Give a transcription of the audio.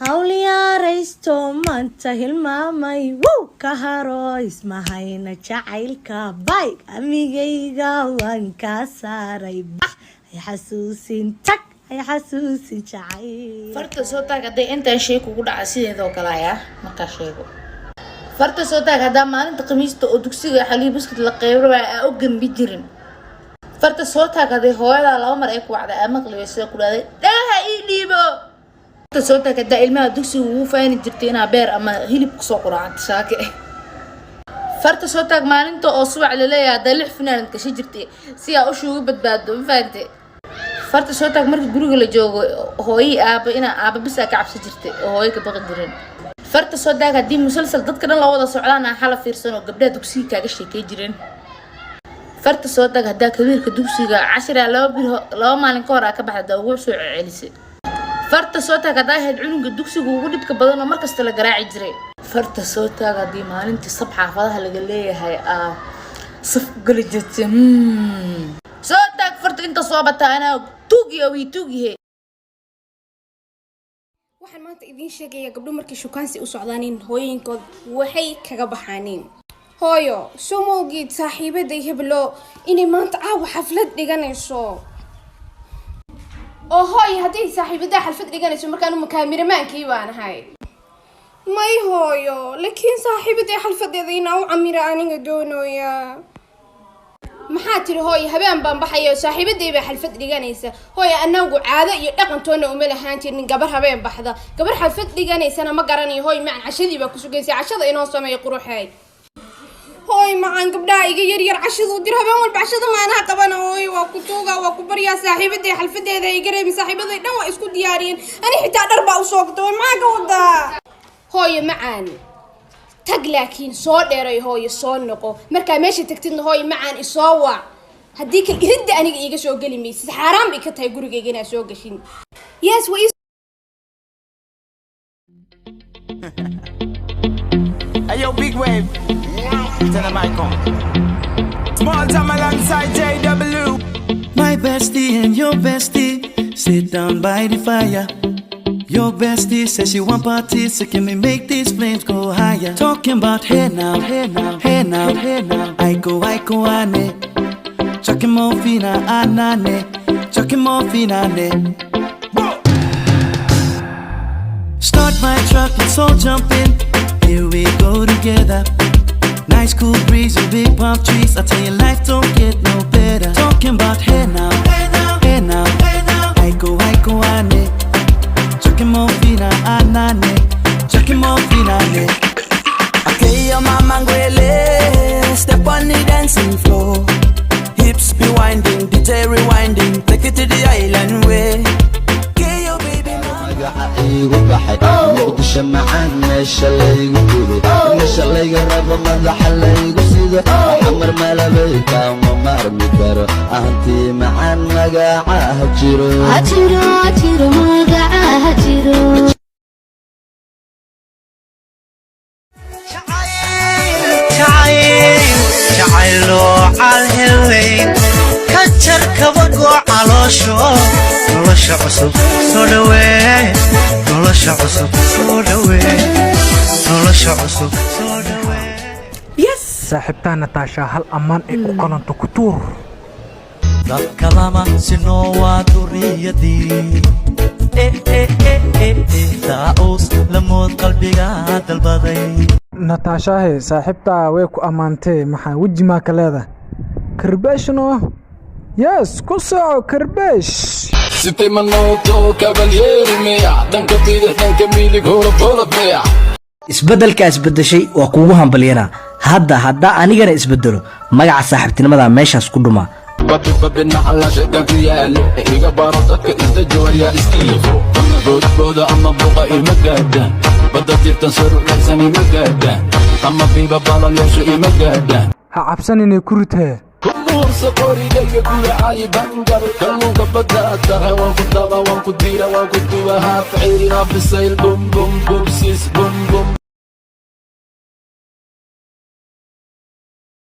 hawliyaraysto maanta hilmaamay wuu ka haro ismahayna jacaylka bayg amigayga waan ka saaray bax ay xasuusin tag ay xasuusin jacayl farta soo taag haday inta shay kugu dhaca sideedoo kale ah marka sheego farta soo taag hadaa maalinta khamiista oo dugsiga xaliib biskut la qeyro waa u gambi jirin farta soo taag haday hooyada laba mar ay ku wacday ama qlibayso ku dhaaday dhaha ii dhiibo farta soo taag hadaa ilmaha dugsiga uu faani jirtay inaa beer ama hilib ku soo quraacdo saake farta soo taag maalinta oo subac la leeyahay dalix finaanad ka jirtay si ay u shuugo badbaado faante farta soo taag markii guriga la joogo hooyi aaba bis ka cabsi jirtay oo hooyo ka baqi jirin farta soo taag hadii musalsal dadka dhan la wada socdaan xala fiirsan oo gabdhaha dugsiga kaaga sheekay jireen farta soo taag hadaa kabiirka dugsiga 10 laba maalin ka hor ka baxda ugu soo celisay farta soo taag hadaa heed cunuga dugsiga ugu dhibka badan oo markasta la garaaci jiray farta soo taag hadii maalintii sab xaafadaha laga leeyahay saf gali jirtay soo taag farta inta soo bataana tuugiye waxaan maanta idin sheegaya gabdho markii shukaansi u socdaanin hooyinkood waxay kaga baxaaneen hooyo somowgeed saaxiibaday heblo inay maanta xaflad dhiganayso oo hooy haddii saaxiibadaa xaflad dhiganayso markaan uma kaamiramaanki baan ahay may hooyo laakiin saaxiibaday xalfadeeda inaa u camira aniga doonaya maxaa tiri hooy habeen baan baxayo saaxiibaday baa xalfad dhiganaysa hooy anagu caado iyo dhaqantoona uma lahaan jirin gabar habeen baxda gabar xalfad dhiganaysana ma garanayo hooy macaan cashadii baa ku sugaysa cashada inoo sameeyo quruxay hooy macaan gabdhaha iga yar cashadu dir habeen walba cashada maanaha qabana hooy waa ku tuuga waa ku baryaa saaxiibaday xalfadeeda ay gareemi saaxiibaday dhan waa isku diyaariyeen ani xitaa dhar baa u soo gatay maxaa ka wadaa hooy macaan tag laakiin soo dheeray hooyo soo noqo marka meesha tagtidna hooyo macaan isoo waa hadii kal iridda aniga iiga soo gali maysid xaraam bay ka tahay gurigayga inaa soo gashin yes way Ayo big wave turn the mic on small time alongside JW my bestie and your bestie sit down by the fire. Your bestie says she want parties, so can we make these flames go higher? Talking about hey now, hey now, hey now, hey now. I go, ane. Chucking more fina, anane. Chucking more fina, ane. Start my truck, let's all jump in. Here we go together. Nice cool breeze and big palm trees. I tell you, life don't get no better. Talking about hey now, hey now, hey now, hey now. I go, ane. Chucking more fina, anane. Chucking more fina, ane. Okay, your mama ngwele step on the dancing floor. Hips be winding, DJ rewinding. Take it to the island way. Okay, your baby mama. igu baxay muqdisho macaan meesha laygu guday meesha layga rabo madaxa laygu sido xamar malabay kama marmi karo anti macaan magaca hajiro magaca hajiro jacaylo calhelay kajar kabago caloosho nolosha cusub soo dhaweey nolosha cusub soo dhaweey nolosha cusub soo dhaweey yes saaxiibtaan Natasha hal amaan ay u qalanto ku tuur dadka lama sinoo waa duriyadii taus lamood qalbiga dalbaday Natasha saaxiibtaa way ku amaantay maxaa waji ma ka leedahay karbeeshno yes ku soo karbeesh sitay manooto cavalier meeya danka bidix danka midig horo meeya isbedelka isbedeshay waa kugu hambaliyana hadda anigana isbedelo magaca saaxiibtinimada meeshaas ku dhuma babina alla shaqadiyaalo iga baro dadka inta jooriya iskiifo boodbooda ama buqa ima gaadaan badda tirtan saru dhacsan ima gaadaan ama biiba balaleesho ima gaadaan ha cabsan inay ku ritee kumursa qorigayga guracay bangar kalluunka badda tahay waan ku daba waan ku diira waan ku duba haaf ciirina bisayl bum bum bum sis bum bum